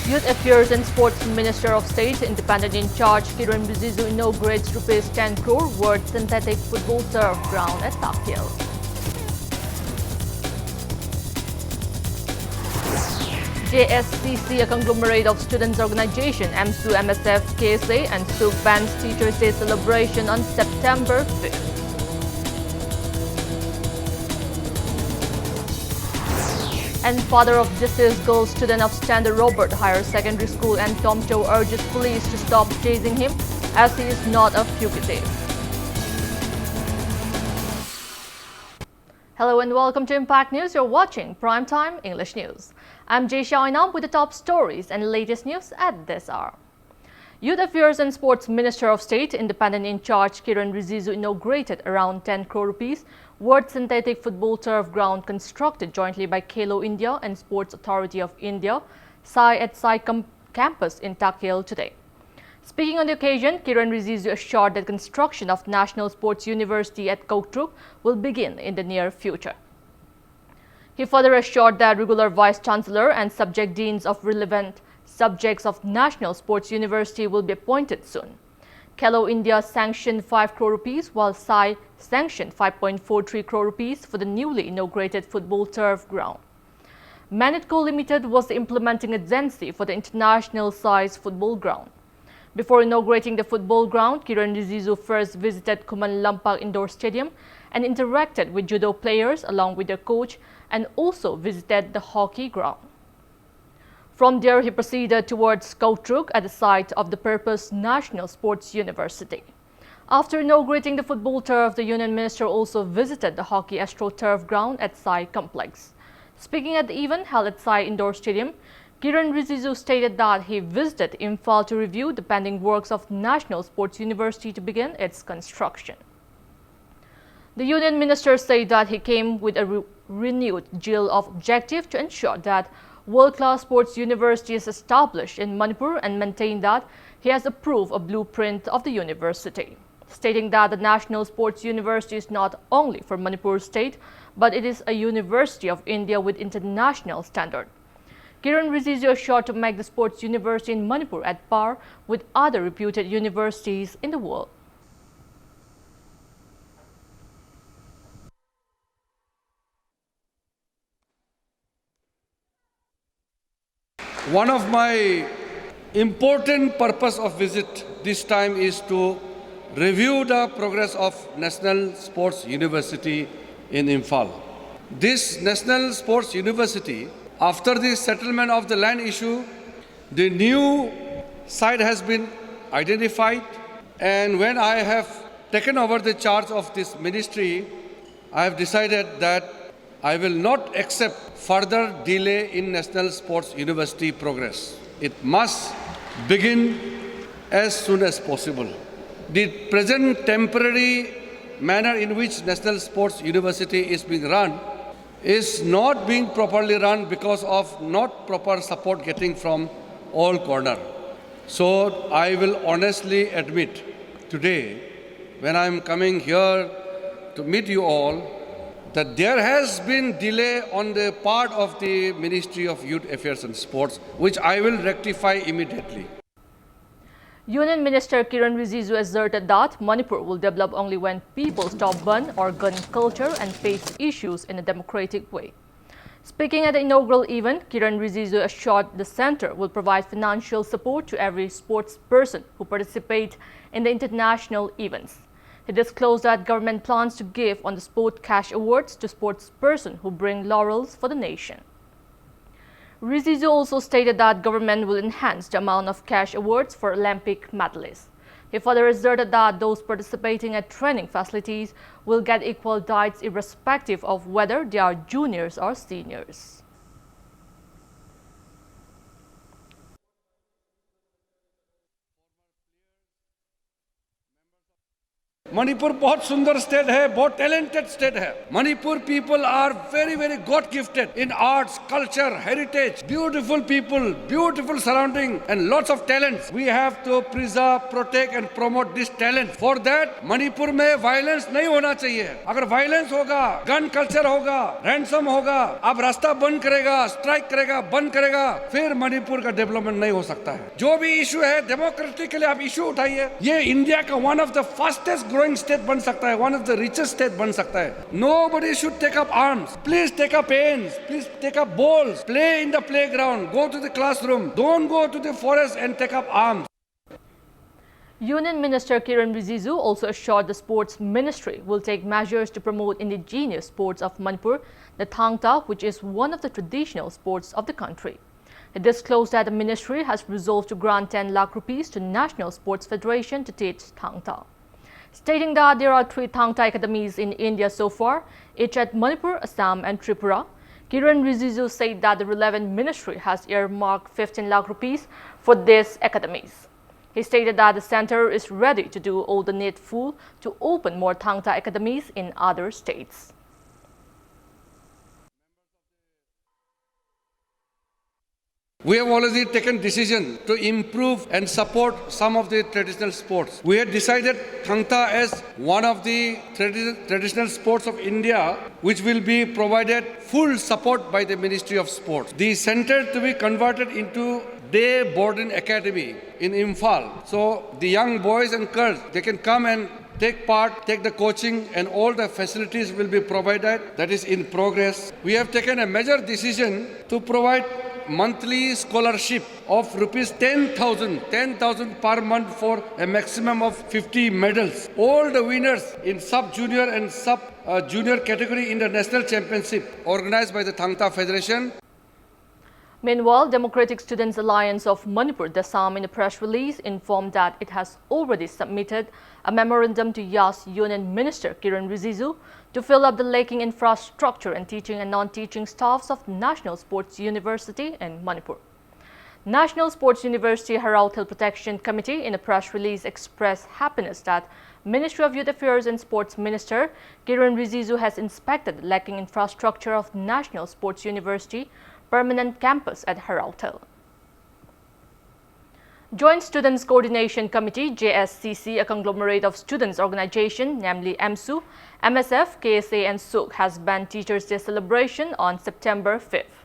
Youth Affairs and Sports Minister of State, Independent in Charge Kiran Rijiju inaugurates Rs 10 crore worth synthetic football turf ground at Takil. JSCC, a conglomerate of students' organization, MSU, MSF, KSA and SUK bans Teachers' Day celebration on September 5th. And father of deceased girl student of Standard Robert Higher Secondary School and Tomcho urges police to stop chasing him as he is not a fugitive. Hello and welcome to Impact News. You're watching Primetime English News. I'm Jay Shainam with the top stories and latest news at this hour. Youth Affairs and Sports Minister of State, Independent in Charge Kiran Rijiju inaugurated around 10 crore rupees worth synthetic football turf ground constructed jointly by Khelo India and Sports Authority of India, SAI at SAI campus in Takil today. Speaking on the occasion, Kiran Rijiju assured that construction of National Sports University at Koktruk will begin in the near future. He further assured that regular Vice-Chancellor and subject deans of relevant subjects of National Sports University will be appointed soon. Khelo India sanctioned 5 crore rupees while SAI sanctioned 5.43 crore rupees for the newly inaugurated football turf ground. Manipur Limited was the implementing agency for the international size football ground. Before inaugurating the football ground, Kiran Rijiju first visited Kuman Lampak Indoor Stadium and interacted with judo players along with their coach and also visited the hockey ground. From there, he proceeded towards Koktruk at the site of the Purpose National Sports University. After inaugurating the football turf, the Union Minister also visited the hockey AstroTurf ground at SAI complex. Speaking at the event held at SAI Indoor Stadium, Kiran Rijiju stated that he visited Imphal to review the pending works of National Sports University to begin its construction. The Union Minister said that he came with a renewed zeal of objective to ensure that world-class sports university is established in Manipur and maintained that he has approved a blueprint of the university, stating that the National Sports University is not only for Manipur state, but it is a university of India with international standard. Kiran Rijiju assured to make the sports university in Manipur at par with other reputed universities in the world. One of my important purpose of visit this time is to review the progress of National Sports University in Imphal. This National Sports University, after the settlement of the land issue, the new site has been identified, and when I have taken over the charge of this ministry, I have decided that I will not accept further delay in National Sports University progress. It must begin as soon as possible. The present temporary manner in which National Sports University is being run is not being properly run because of not proper support getting from all corners. So I will honestly admit today, when I am coming here to meet you all, that there has been delay on the part of the Ministry of Youth Affairs and Sports, which I will rectify immediately. Union Minister Kiran Rijiju asserted that Manipur will develop only when people stop gun or gun culture and face issues in a democratic way. Speaking at the inaugural event, Kiran Rijiju assured the centre will provide financial support to every sports person who participate in the international events. He disclosed that government plans to give on the sport cash awards to sports persons who bring laurels for the nation. Rijiju also stated that government will enhance the amount of cash awards for Olympic medalists. He further asserted that those participating at training facilities will get equal diets irrespective of whether they are juniors or seniors. Manipur बहुत सुंदर state है, बहुत talented state है. Manipur people are very very God gifted in arts, culture, heritage, beautiful people, beautiful surrounding and lots of talents. We have to preserve, protect and promote this talent. For that Manipur में violence नहीं होना चाहिए. अगर violence होगा, gun culture होगा, ransom होगा, अब रास्ता बंद करेगा, strike करेगा, बंद करेगा, फिर मणिपुर का डेवलपमेंट नहीं हो सकता है. जो भी इशू है डेमोक्रेसी के लिए आप इशू उठाइए. ये इंडिया का one of the fastest growing state बन सकता है, one of the richest state बन सकता है. Nobody should take up arms. Please take up pens. Please take up balls. Play in the playground. Go to the classroom. Don't go to the forest and take up arms. Union Minister Kiren Rijiju also assured the Sports Ministry will take measures to promote indigenous sports of Manipur, the Thang Ta, which is one of the traditional sports of the country. He disclosed that the ministry has resolved to grant 10 lakh rupees to National Sports Federation to teach Thang Ta. Stating that there are 3 Thang Ta academies in India so far, each at Manipur, Assam and Tripura, Kiren Rijiju said that the relevant ministry has earmarked 15 lakh rupees for these academies. He stated that the center is ready to do all the needful to open more Thang Ta academies in other states. We have already taken decision to improve and support some of the traditional sports. We had decided Thang Ta as one of the traditional sports of India, which will be provided full support by the Ministry of Sports. The center to be converted into day boarding academy in Imphal. So the young boys and girls, they can come and take part, take the coaching and all the facilities will be provided. That is in progress. We have taken a major decision to provide monthly scholarship of rupees 10,000 per month for a maximum of 50 medals. All the winners in sub-junior and sub-junior category in the national championship organized by the Thang Ta Federation. Meanwhile, Democratic Students Alliance of Manipur, Dasam, in a press release informed that it has already submitted a memorandum to YAS Union Minister Kiren Rijiju to fill up the lacking infrastructure and teaching and non-teaching staffs of National Sports University in Manipur. National Sports University Haralt Hill Protection Committee in a press release expressed happiness that Ministry of Youth Affairs and Sports Minister Kiren Rijiju has inspected the lacking infrastructure of National Sports University permanent campus at Haralt Hill. Joint Students Coordination Committee, JSCC, a conglomerate of students' organization, namely AMSU, MSF, KSA and SUK, has banned Teachers' Day celebration on September 5th.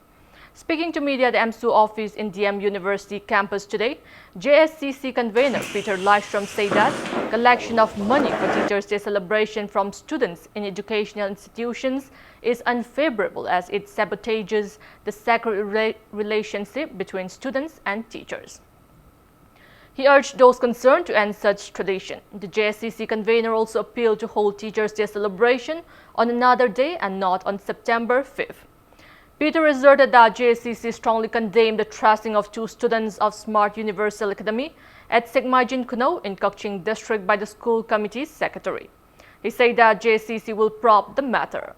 Speaking to media at the AMSU office in DM University campus today, JSCC convener Peter Lystrom said that collection of money for Teachers' Day celebration from students in educational institutions is unfavorable as it sabotages the sacred relationship between students and teachers. He urged those concerned to end such tradition. The JSCC convener also appealed to hold Teachers' Day celebration on another day and not on September 5th. Peter asserted that JSCC strongly condemned the thrashing of 2 students of Smart Universal Academy at Sekmajin Kuno in Kakching district by the school committee's secretary. He said that JSCC will probe the matter.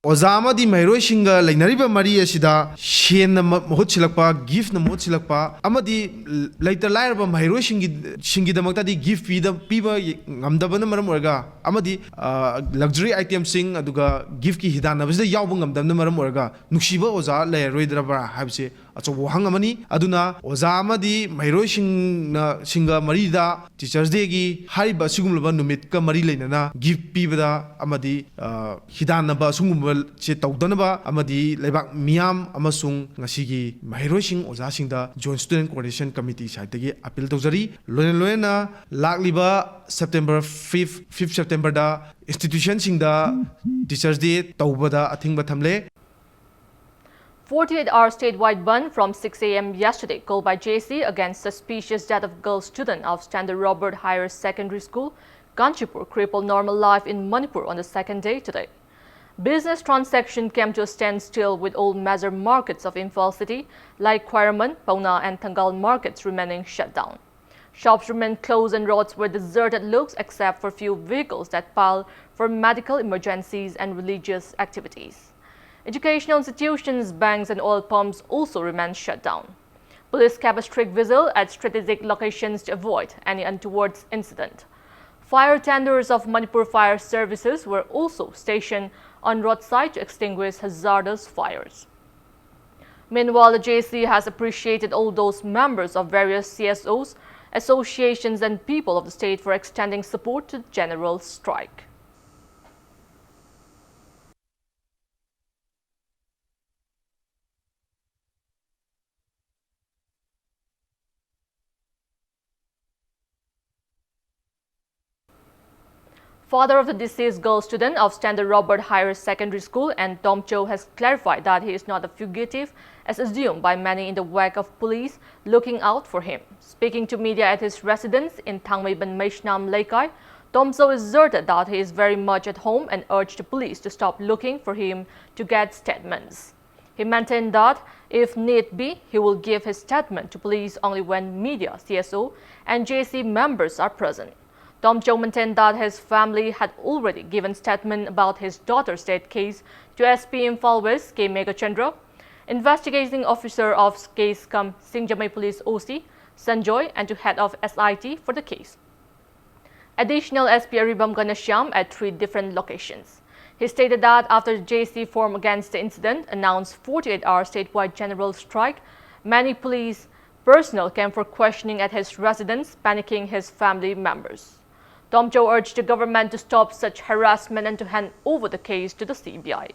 Ozamadi Mairo Shinga, like Nariba Maria Sida, Shen Mochilapa, gift Mochilapa, Amadi, like the Lyra Mairo Shingi the Motadi, gift Piba, Amdabana Maramorga, Amadi, luxury item sing, Aduga, Gifki Hidana, was the Yabungam, the Maramorga, Nushiba Oza, Le Redraba, Habse, Hangamani, Aduna, Ozamadi, Mairo Shinga Marida, Teachers Degi, Hariba Sugumba Numitka Marilena, gift Piba, Amadi, Hidana Basum. Che Taudanaba, Amadi, Lebak Miam, Amasung, Nasigi, Mahirosing, Ozashinda, Joint Student Coordination Committee, Saitagi, Appeal Tozari, Loena, Lakliba, September 5th September da, Institution Singda, Teachers Day, Taubada, Ating Batamle. 48-hour statewide ban from 6 a.m. yesterday called by JC against suspicious death of girl student of Standard Robert Higher Secondary School, Kanchipur, crippled normal life in Manipur on the second day today. Business transaction came to a standstill with all major markets of Imphal city like Kwaraman, Pauna and Thangal markets remaining shut down. Shops remained closed and roads were deserted looks except for few vehicles that pile for medical emergencies and religious activities. Educational institutions, banks and oil pumps also remained shut down. Police kept a strict vigil at strategic locations to avoid any untoward incident. Fire tenders of Manipur Fire Services were also stationed on roadside to extinguish hazardous fires. Meanwhile, the JC has appreciated all those members of various CSOs, associations and people of the state for extending support to the general strike. Father of the deceased girl student of Standard Robert Higher Secondary School and Tom Cho has clarified that he is not a fugitive as assumed by many in the wake of police looking out for him. Speaking to media at his residence in Thangmeiban Meishnam Laikai, Tom Cho asserted that he is very much at home and urged the police to stop looking for him to get statements. He maintained that if need be, he will give his statement to police only when media, CSO and JC members are present. Tom Cho maintained that his family had already given statement about his daughter's death case to SP Imphal West K. Megachandra, investigating officer of case come Singjamai Police OC, Sanjoy, and to head of SIT for the case. Additional SP Aribam Ganashyam at 3 different locations. He stated that after the JC formed against the incident announced 48-hour statewide general strike, many police personnel came for questioning at his residence, panicking his family members. Tom Cho urged the government to stop such harassment and to hand over the case to the CBI.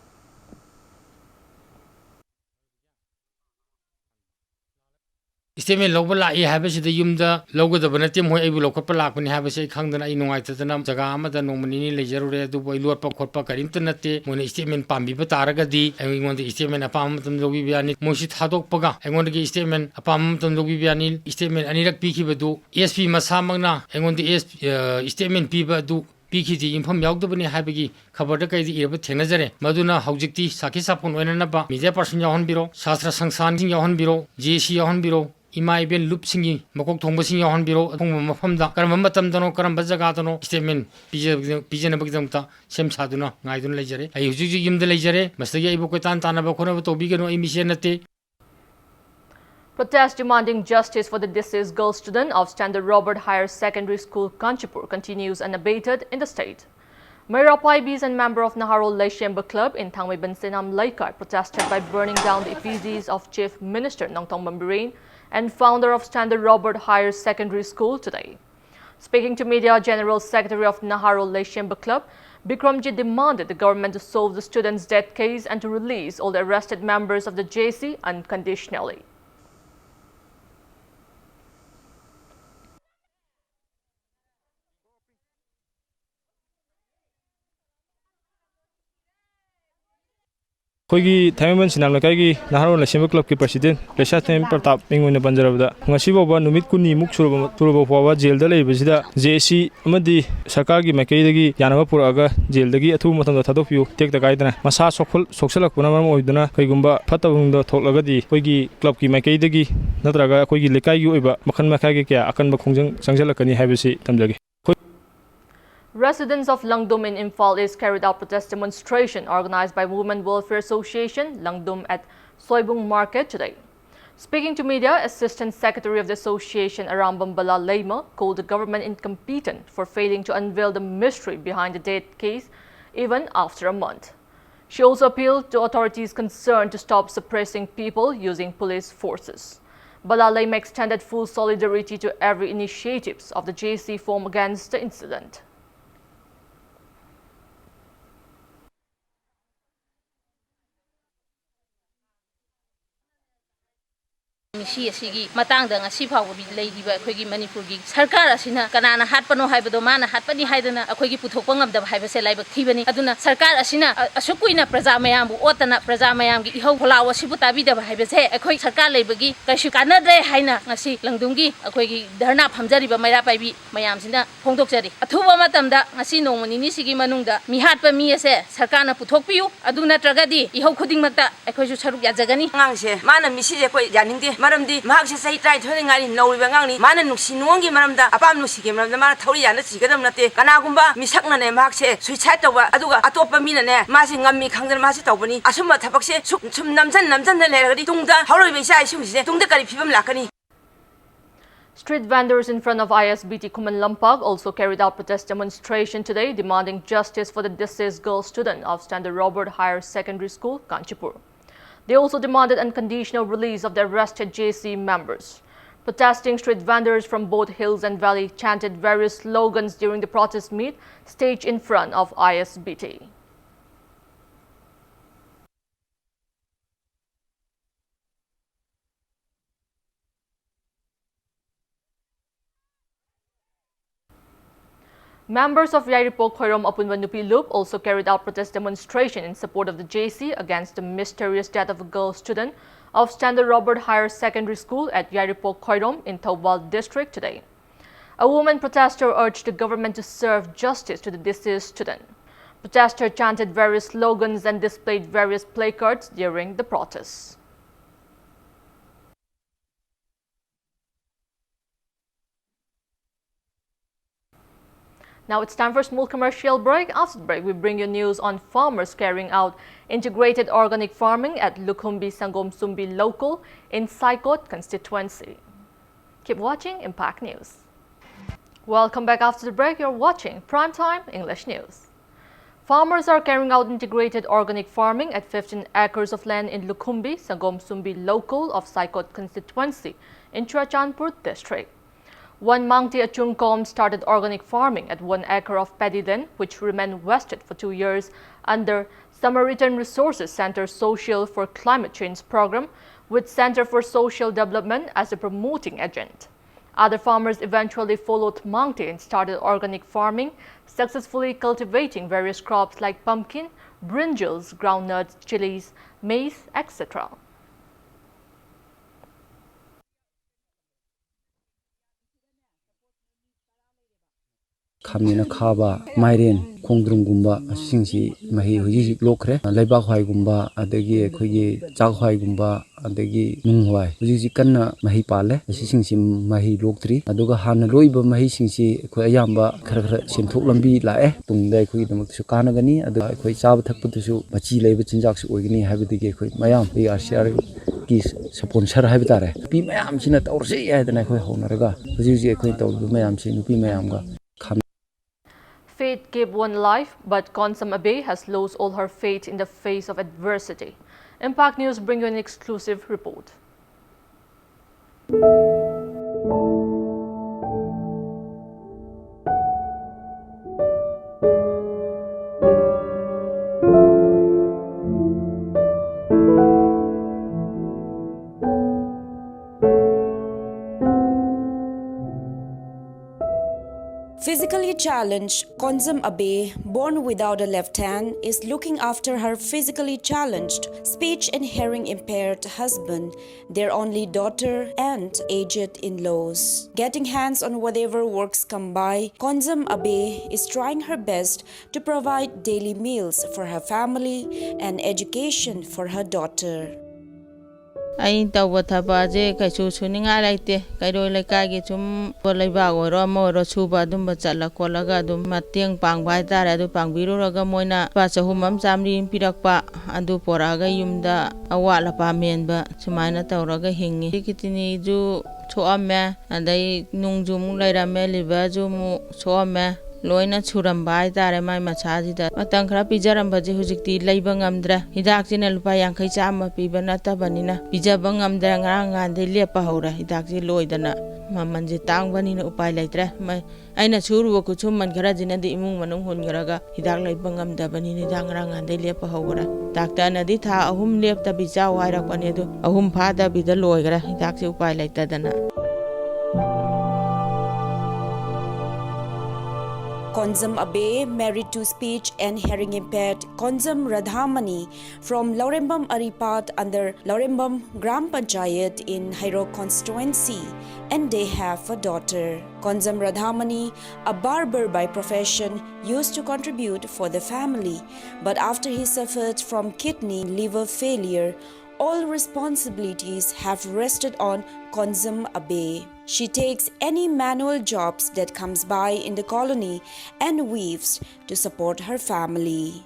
Statement logo la I have the yumda logo the Benatim who able to lock when have a say Kangana Inuitanam Jagama the nomini leisure to boy Lord Pakopaka Internet when a statement Pambi Bataragadi and we want the statement upon them Lobiani Moshit Hadok Paga and want to get statement upon them Lobiani statement Anirak Piki Badu ESP Masamana and want the statement people do PKG inform Yaudabani Habigi, Kabadaka the Erbit Tenazare, Maduna Haujikti, Sakisapon Wenanaba, Media Person Yahan Biro, Sastra Sangsan Yahan Biro, JC Yahan Biro, Imai Ben Loop singing, Mokok Tombosing Yahan Biro, Mafamda, Karamamatamdano, Karambazagatano, Statement, Pijanabagdamta, Sem Saduna, Naidun Legere, I usually give the Legere, Mastaya Ibokotan Tanabakona to Bigano emissionate. Protest demanding justice for the deceased girl student of Standard Robert Higher Secondary School, Kanchipur continues unabated in the state. Mayra Paibis and member of Naharo Laishemba Club in Thangmeiban Senam Laikai protested by burning down the effigies of Chief Minister Nongtong Bambirin and founder of Standard Robert Higher Secondary School today. Speaking to media, General Secretary of Naharo Laishemba Club, Bikramji demanded the government to solve the student's death case and to release all the arrested members of the JC unconditionally. Koigi Thaiman Sinam Lakagi, Naharo Laishemba Club President, Leshatem Pratap Minguna Banjarabda, Ngasibo Numit Kuni Muksur Turbo Jail Dale Visida, JC Amadi Sakagi Makadagi, Yanapuraga, Jail Dagi, a 2 months of Tadopu, take the guidance, Masa Soxala Punama Udana, Kagumba, Patavunda, Tolagadi, Koigi Club Makadagi, Natraga, Koigi Lekayu, Makan Makagi, Akan Bakung, Sanjalakani Habisi, Tamjagi. Residents of Langdum in Imphal East carried out protest demonstration organized by Women Welfare Association, Langdum at Soibung Market today. Speaking to media, Assistant Secretary of the Association Arambambala Leima called the government incompetent for failing to unveil the mystery behind the death case even after a month. She also appealed to authorities concerned to stop suppressing people using police forces. Bala Leima extended full solidarity to every initiatives of the JC formed against the incident. Sigi Matanga, Sipa will be lady by Quiggy Manipur gig. Sarkar Asina, Kanana Hatpano Hibadomana, Hatpani Hidana, a Quiggy Putopong of the Hibasela Tivani, Aduna, Sarkar Asina, a Sukuina Prazamayam, Otana Prazamayam, Hola, Sibutabi, the Hibase, a quick Sarkar Labagi, Kashukana de Haina, Nasi, Langdungi, a Quiggy, Darna Hamzari, but my rapabi, Mayamsina, Pondoxeri, a Tuba Matamda, Asino, Nisigi Manunda, Mihatpa Miase, Sarkana Putopiu, Aduna Tragadi, Iho Kuding Mata, a Quishu Yazagani, Mana Missy Yanindi. maramdi mahak se sai trai thoi ngari nauri bangang ni mana nuksi nuangi maramda apam nuksi ke maramda mana thori yana chigadam nate kana gumba misakna ne mahak se suicide tawa aduga atopa mina ne masi ngammi khangdan masi tawbani asumma thabak se sum namjan na leragadi tungda hauroi be sai sungse tungda kari phibam lakani. Street vendors in front of ISBT Kuman Lampag also carried out protest demonstration today demanding justice for the deceased girl student of Standard Robert Higher Secondary School, Kanchipur. They also demanded unconditional release of the arrested JC members. Protesting street vendors from both hills and valley chanted various slogans during the protest meet staged in front of ISBT. Members of Yairipo Khoirom Apunwanupi Loop also carried out protest demonstration in support of the JC against the mysterious death of a girl student of Standard Robert Higher Secondary School at Yairipo Khoirom in Thoubal district today. A woman protester urged the government to serve justice to the deceased student. Protesters chanted various slogans and displayed various placards during the protests. Now it's time for a small commercial break. After the break, we bring you news on farmers carrying out integrated organic farming at Lukumbi Sangom Sumbi Local in Saikot constituency. Keep watching Impact News. Welcome back after the break. You're watching Primetime English News. Farmers are carrying out integrated organic farming at 15 acres of land in Lukumbi Sangom Sumbi Local of Saikot constituency in Churachandpur district. One Mangti Achungkom started organic farming at 1 acre of paddy land, which remained vested for 2 years under Samaritan Resources Center Social for Climate Change program, with Center for Social Development as a promoting agent. Other farmers eventually followed Mangti and started organic farming, successfully cultivating various crops like pumpkin, brinjals, groundnuts, chilies, maize, etc. Khamina khaba mairen khongdrum gumba asingsi mahi hoji lokre laiba khwai gumba adagi khogi chak khwai gumba adagi nungwai hoji kanna mahi pale asingsi mahi loktri aduga hana loiba mahi singsi khoi ayamba khara khara semthok lambi lae tungdai khoi damak su kanagani adu khoi chaba thakpu su bachi leiba chinjak su ogini habidigi khoi mayam RCR ki sponsor habitare pi mayam sina tawrse yaidana khoi honaraga hoji khoi tawdu mayam si nupi mayam ga. Faith gave one life, but Konsam Abe has lost all her faith in the face of adversity. Impact News bring you an exclusive report. Physically challenged Konzam Abe, born without a left hand, is looking after her physically challenged, speech and hearing impaired husband, their only daughter, and aged in-laws. Getting hands on whatever works come by, Konzam Abe is trying her best to provide daily meals for her family and education for her daughter. Ai tawba thabaje kaisu suninga laite kairoi laikai chum bolaiba oro moro suba dum bachala kolaga dum mateng pangbai tare adu pangbiro raga moina pa chahumam chamri pirakpa adu poraga yumda awala pa menba sumaina tawraga hingi tikitini ju choame adai nungjum lairame liba ju mu choame loina churambai tare mai machaji da matang khara pijaram baje hujikti leiba ngamdra hidak jina lupa yang khai chama piba nata banina pijaba ngamdra ngarang ngande lepa hora hidak ji loidana mamanje tang banina upai laitre mai aina churu ku chumman khara jina di imung manung hon garaga hidak leiba ngamda banini dang ngarang ngande lepa hora dakta na di tha ahum lepta bija wairak bane du ahum phada bida loigara hidak ji upai laitadana. Konzam Abe, married to speech and hearing impaired Konzam Radhamani from Laurembam Aripat under Laurembam Gram Panchayat in Hairo constituency, and they have a daughter. Konzam Radhamani, a barber by profession, used to contribute for the family, but after he suffered from kidney liver failure all responsibilities have rested on Konzum Abe. She takes any manual jobs that comes by in the colony and weaves to support her family.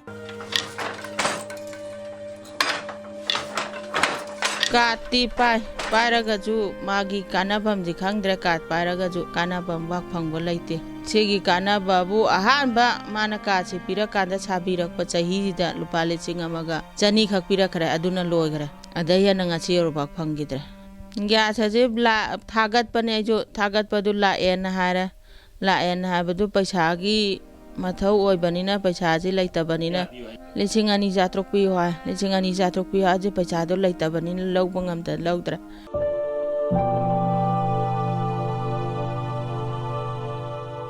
Kati pairagaju magi kanabam ji khangdre kat pairagaju kanabam wak phangba laite segi kanaba bu ahanba mana ka chi pirakanda chabirakpa chahi da lupa leching amaga chani khak pirakra aduna loigra adaya na ngachi robak phangidre gya chaje bla thagat pane jo thagat padu la en hara la en habadu paisa gi mathau oibanina paisa ji laitabanina leching ani jatrok pi wa leching ani jatrok pi ha je paisa do laitabanina lobangam da lodra.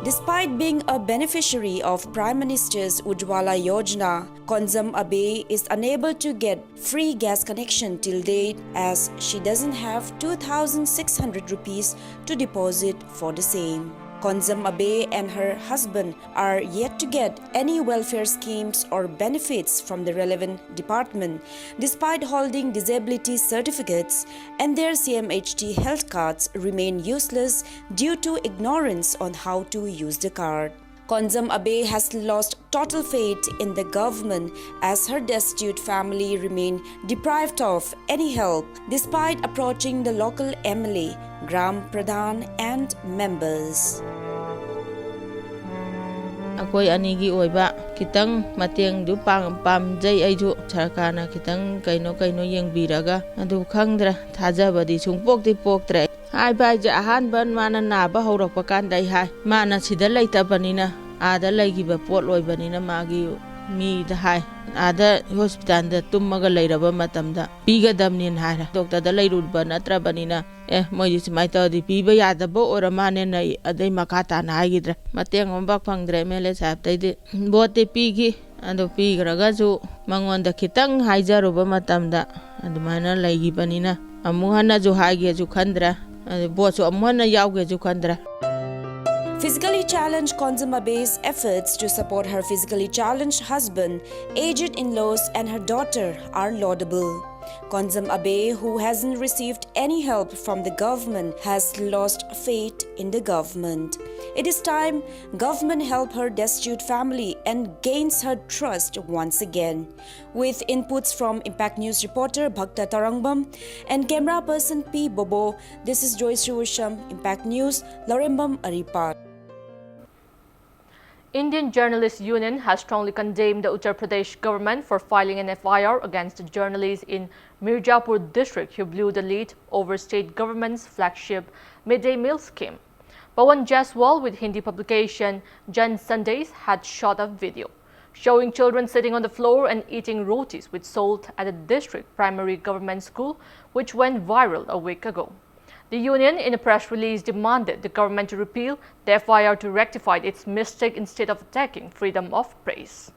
Despite being a beneficiary of Prime Minister's Ujjwala Yojana, Konzum Abe is unable to get free gas connection till date as she doesn't have 2,600 rupees to deposit for the same. Konzum Abe and her husband are yet to get any welfare schemes or benefits from the relevant department, despite holding disability certificates, and their CMHT health cards remain useless due to ignorance on how to use the card. Konzum Abe has lost total faith in the government as her destitute family remain deprived of any help despite approaching the local MLA, Gram Pradhan and members. Akoi anigi oiba kitang mateng du pam jai aiju sarkarna kitang kaino yengbiraga adu khangdra thajabadi chungpokti poktre ai bai ja han ban mana na ba horak kan dai hai mana sida laitabanina ada laigiba pot loibanina magi mi da hai ada hospital da tummaga lairaba matamda pigadamnin hara doctor da lairudba natrabanina moi simai ta di piba yada bo ora mane nai adai makata na haigidra mateng ombak phangdre mele sap tai de bote pigi ado pigraga ju mangonda khitang haijaruba matamda adumana laigibanina amuhana ju haige ju khandra bochu amuhana yauge ju khandra. Physically challenged Konzum Abe's efforts to support her physically challenged husband, aged in-laws and her daughter are laudable. Konzum Abe, who hasn't received any help from the government, has lost faith in the government. It is time government help her destitute family and gains her trust once again. With inputs from Impact News reporter Bhakta Tarangbam and camera person P. Bobo, this is Joyce Rusham, Impact News, Lorembam Aripat. Indian Journalists Union has strongly condemned the Uttar Pradesh government for filing an FIR against the journalists in Mirzapur district who blew the lead over state government's flagship midday meal scheme. Pawan Jaiswal with Hindi publication Jan Sundays had shot a video showing children sitting on the floor and eating rotis with salt at a district primary government school, which went viral a week ago. The union, in a press release, demanded the government to repeal the FIR to rectify its mistake instead of attacking freedom of press.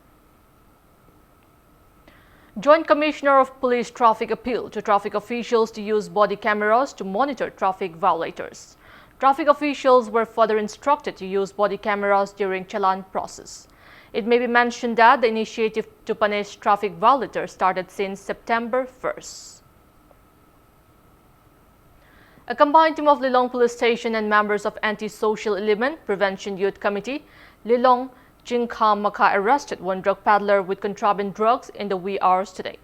Joint Commissioner of Police Traffic appealed to traffic officials to use body cameras to monitor traffic violators. Traffic officials were further instructed to use body cameras during challan process. It may be mentioned that the initiative to punish traffic violators started since September 1st. A combined team of Lilong Police Station and members of Anti-Social Element Prevention Youth Committee, Lilong Jingkham Makha arrested one drug peddler with contraband drugs in the wee hours today.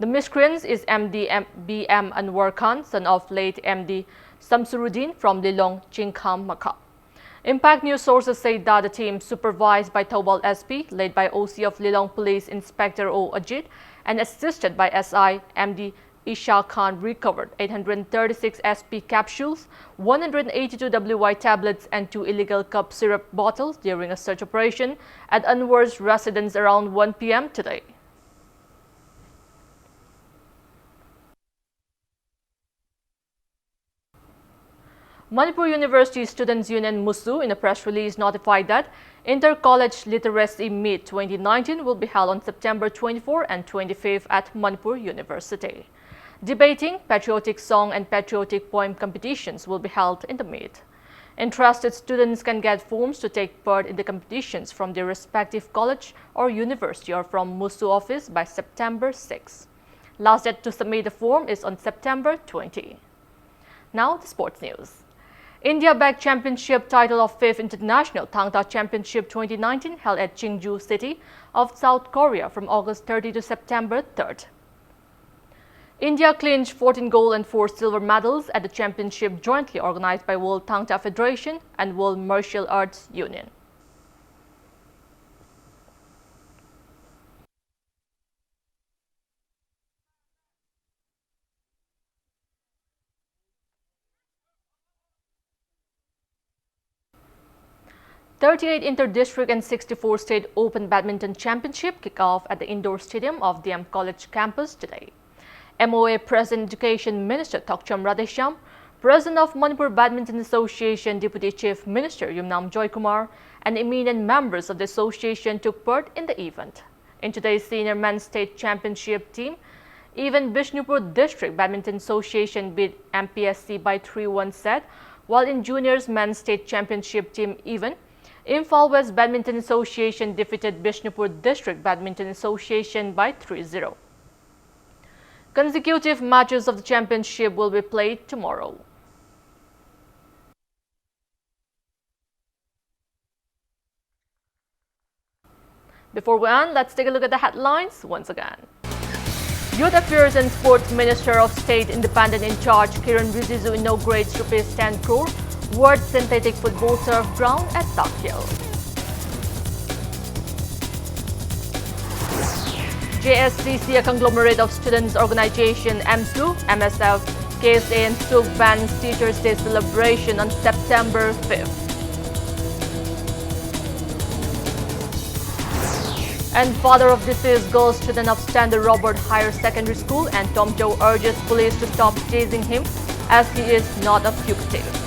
The miscreant is MD BM Anwar Khan, son of late MD Samsuruddin from Lilong Jingkham Makha. Impact News sources say that the team, supervised by Thobal SP, led by OC of Lilong Police Inspector O. Ajit, and assisted by SI MD Isha Khan, recovered 836 SP capsules, 182 WY tablets and 2 illegal cup syrup bottles during a search operation at Anwar's residence around 1 p.m. today. Manipur University Students' Union MUSU, in a press release, notified that Inter-College Literacy Meet 2019 will be held on September 24 and 25 at Manipur University. Debating, patriotic song and patriotic poem competitions will be held in the meet. Interested students can get forms to take part in the competitions from their respective college or university or from MUSU office by September 6. Last date to submit the form is on September 20. Now the sports news. India bagged championship title of 5th International Thangta Championship 2019 held at Chingju City of South Korea from August 30 to September 3rd. India clinched 14 gold and 4 silver medals at the championship jointly organized by World Thangta Federation and World Martial Arts Union. "38 Inter-District and 64 State Open Badminton Championship kick off at the indoor stadium of DM College campus today. MOA President Education Minister Thokcham Radhesham, President of Manipur Badminton Association Deputy Chief Minister Yumnam Joykumar, and eminent members of the association took part in the event. In today's Senior Men's State Championship team, even Bishnupur District Badminton Association beat MPSC by 3-1 set, while in Juniors Men's State Championship team even, Imphal West Badminton Association defeated Bishnupur District Badminton Association by 3-0. Consecutive matches of the championship will be played tomorrow. Before we end, let's take a look at the headlines once again. Youth Affairs and Sports Minister of State Independent in Charge Kiran Rijiju inaugurates ₹10 crore worth synthetic football turf ground at Takil. JSCC, a conglomerate of students' organization MSU, MSF, KSA and SUG bans Teachers' Day celebration on September 5th. And father of deceased girl student of Standard Robert Higher Secondary School and Tom Joe urges police to stop chasing him as he is not a fugitive.